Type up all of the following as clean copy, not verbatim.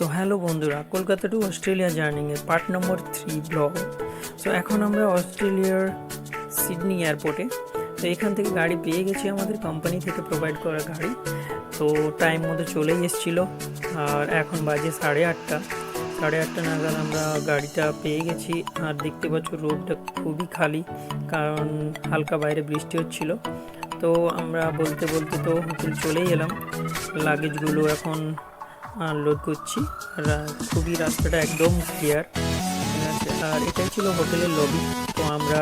So hello বন্ধুরা, Kolkata to Australia জার্নিংয়ের part number 3 blog. So এখন আমরা অস্ট্রেলিয়ার সিডনি এয়ারপোর্টে। তো এখান থেকে গাড়ি পেয়ে গেছি, আমাদের কোম্পানি থেকে প্রোভাইড করা গাড়ি। তো টাইম মতো চলেই এসেছিলো, আর এখন বাজে 8:30 নাগাদ আমরা গাড়িটা পেয়ে গেছি। আর দেখতে পাচ্ছ রোডটা খুবই খালি, কারণ হালকা বাইরে বৃষ্টি হচ্ছিলো। তো আমরা বলতে বলতে তো হোটেল চলেই এলাম। লাগেজগুলো এখন লোড করছি। খুবই রাস্তাটা একদম ক্লিয়ার, ঠিক আছে। আর এটাই ছিল হোটেলের লবি। তো আমরা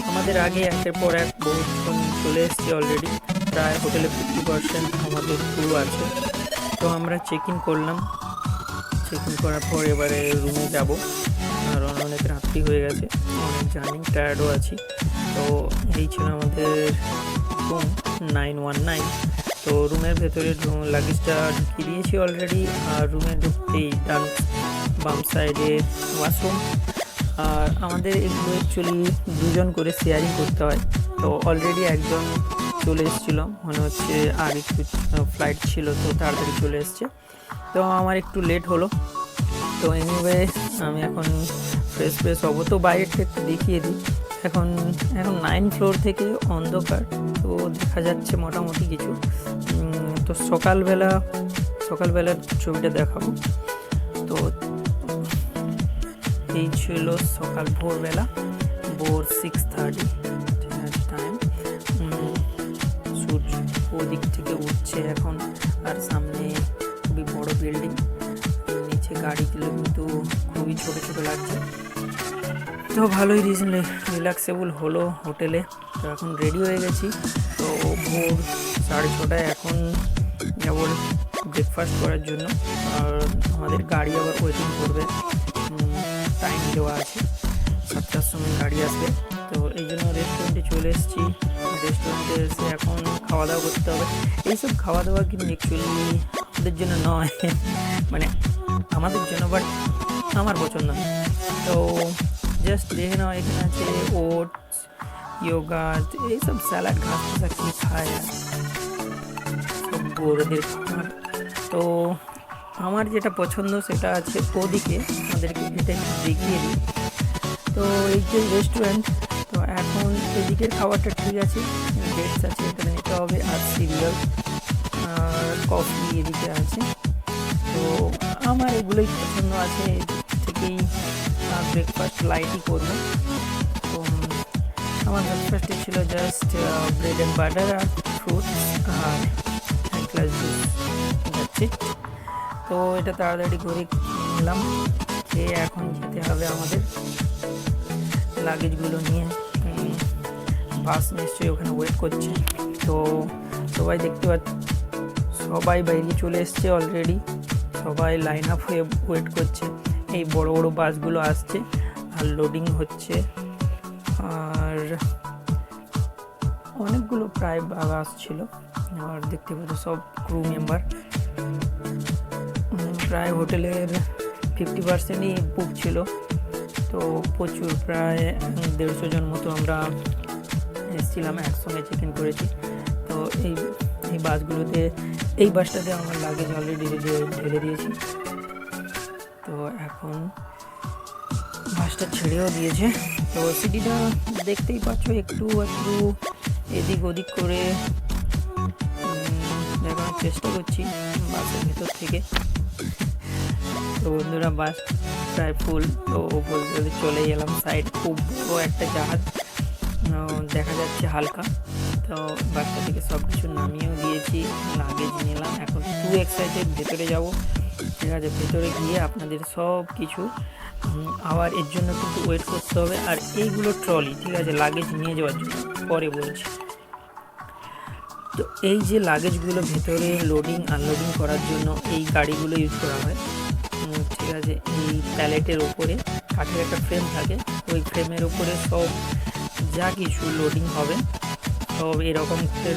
আমাদের আগে একের পর এক বহুক্ষণ চলে এসেছি অলরেডি। প্রায় হোটেলে 50% আমাদের ক্রু আছে। তো আমরা চেক ইন করলাম। চেক ইন করার পর এবারে রুমে যাব, আর অনেক রাত্রি হয়ে গেছে, অনেক জার্নি, টায়ার্ডও আছি। তো এই ছিল আমাদের রুম 919। তো রুমের ভেতরে লাগেজটা ঢুকিয়ে দিয়েছি অলরেডি। আর রুমে ঢুকতেই বাম সাইডে ওয়াশরুম। আর আমাদের এগুলো অ্যাকচুয়ালি দুজন করে শেয়ারিং করতে হয়। তো অলরেডি একজন চলে এসেছিলো, মনে হচ্ছে আর একটু ফ্লাইট ছিল, তো তাড়াতাড়ি চলে এসছে। তো আমার একটু লেট হলো। তো এনিওয়ে আমি এখন ফ্রেশ হবো। তো বাইরেটা একটু দেখিয়ে দিই। এখন 9 ফ্লোর থেকে অন্ধকার, তো দেখা যাচ্ছে মোটামুটি কিছু। তো সকালবেলার ছবিটা দেখাবো। তো এই ছিল সকাল ভোরবেলা, ভোর 6:30 টাইম। সূর্য ওদিক থেকে উঠছে এখন। আর সামনে খুবই বড় বিল্ডিং, নিচে গাড়িগুলো কিন্তু খুবই ছোট ছোট লাগছে। তো ভালোই রিল্যাক্সেবল হলো হোটেলে। তো এখন রেডি হয়ে গেছি। তো ভোর 6:30 এখন যাব ব্রেকফাস্ট করার জন্য। আর আমাদের গাড়ি আবার ওয়েটিং করবে, টাইম দেওয়া আছে, 7টার সময় গাড়ি আসবে। তো এই জন্য রেস্টুরেন্টে চলে এসেছি। রেস্টুরেন্টে এসে এখন খাওয়া দাওয়া করতে হবে। এইসব খাওয়া দাওয়া কিন্তু অ্যাকচুয়ালি আমাদের জন্য নয়, মানে আমাদের জন্য, বাট আমার পছন্দ না। তো জাস্ট দেখে নাও, এখানে আছে ওটস, ইয়োগার্ট, এইসব স্যালাড ঘাস কি খায় সব গরুদের খাবার। তো আমার যেটা পছন্দ সেটা আছে ওদিকে, আমাদেরকে যেটা দেখিয়ে দিই। তো এই যে রেস্টুরেন্ট, তো এখন এদিকের খাবারটা ঠিক আছে, ডেটস আছে, এটা নিতে হবে। আর সিরিয়াল আর কফি এদিকে আছে। তো আমার এগুলোই পছন্দ আছে, থেকেই ব্রেকফাস্ট লাইটই করবো। তো আমার ব্রেকফাস্টে ছিল জাস্ট ব্রেড অ্যান্ড বাটার আর ফ্রুটস আর এক গ্লাস জুস, যাচ্ছে। তো এটা তাড়াতাড়ি করে নিলাম, খেয়ে এখন যেতে হবে আমাদের লাগেজগুলো নিয়ে। বাস নিশ্চয়ই ওখানে ওয়েট করছে। তো সবাই দেখতে পাচ্ছি, সবাই বাইরে চলে এসছে অলরেডি, সবাই লাইন আপ হয়ে ওয়েট করছে। এই বড় বড় বাসগুলো আসছে আর লোডিং হচ্ছে। আর অনেকগুলো প্রায় বাস ছিল, আর দেখতে পাচ্ছ সব ক্রু মেম্বার। প্রায় হোটেলের 50%ই বুক ছিল। তো প্রচুর, প্রায় 150 জন মতো আমরা এসেছিলাম, একসঙ্গে চেক ইন করেছি। তো এই বাসগুলোতে, এই বাসটাতে আমার লাগেজ অলরেডি ঢেলে দিয়েছি। তো এখন বাসটা ছেড়েও দিয়েছে। তো সিটিটা দেখতেই পাচ্ছ, একটু এদিক ওদিক করে দেখানোর চেষ্টা করছি বাসের ভেতর থেকে। তো বন্ধুরা, বাস প্রায় ফুল। তো বলতে চলেই এলাম সাইড। খুব বড় একটা জাহাজ দেখা যাচ্ছে হালকা। তো বাসটা থেকে সব কিছু নামিয়েও দিয়েছি, লাগেজ নিলাম। এখন টু এক্সাইটেড, ভেতরে যাব, ঠিক আছে। ভেতরে গিয়ে আপনাদের সব কিছু, আবার এর জন্য কিন্তু ওয়েট করতে হবে। আর এইগুলো ট্রলি, ঠিক আছে, লাগেজ নিয়ে যাওয়ার জন্য, পরে বলছি। তো এই যে লাগেজগুলো ভেতরে লোডিং আনলোডিং করার জন্য এই গাড়িগুলো ইউজ করা হয়, ঠিক আছে। এই প্যালেটের ওপরে কাঠের একটা ফ্রেম থাকে, ওই ফ্রেমের ওপরে সব যা কিছু লোডিং হবে সব এরকম করে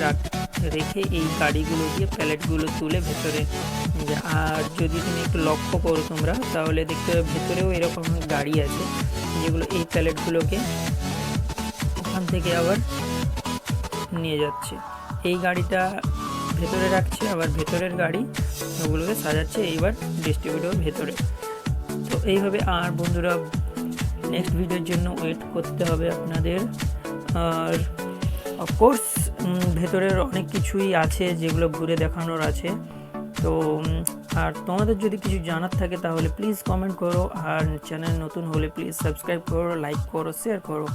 রেখে এই গাড়িগুলো দিয়ে প্যালেটগুলো তুলে ভেতরে। আর যদি তুমি একটু লক্ষ্য করো তোমরা, তাহলে দেখতে হবে ভেতরেও এরকম গাড়ি আছে, যেগুলো এই প্যালেটগুলোকে ওখান থেকে আবার নিয়ে যাচ্ছে। এই গাড়িটা ভেতরে রাখছে, আবার ভেতরের গাড়ি ওগুলোকে সাজাচ্ছে এইবার ডিস্ট্রিবিউটর ভেতরে। তো এইভাবে আর বন্ধুরা নেক্সট ভিডিওর জন্য ওয়েট করতে হবে আপনাদের। আর অফকোর্স ভেতরের অনেক কিছুই আছে যেগুলো ঘুরে দেখানোর আছে। তো আর তোমাদের যদি কিছু জানার থাকে তাহলে প্লিজ কমেন্ট করো, আর চ্যানেল নতুন হলে প্লিজ সাবস্ক্রাইব করো, লাইক করো, শেয়ার করো।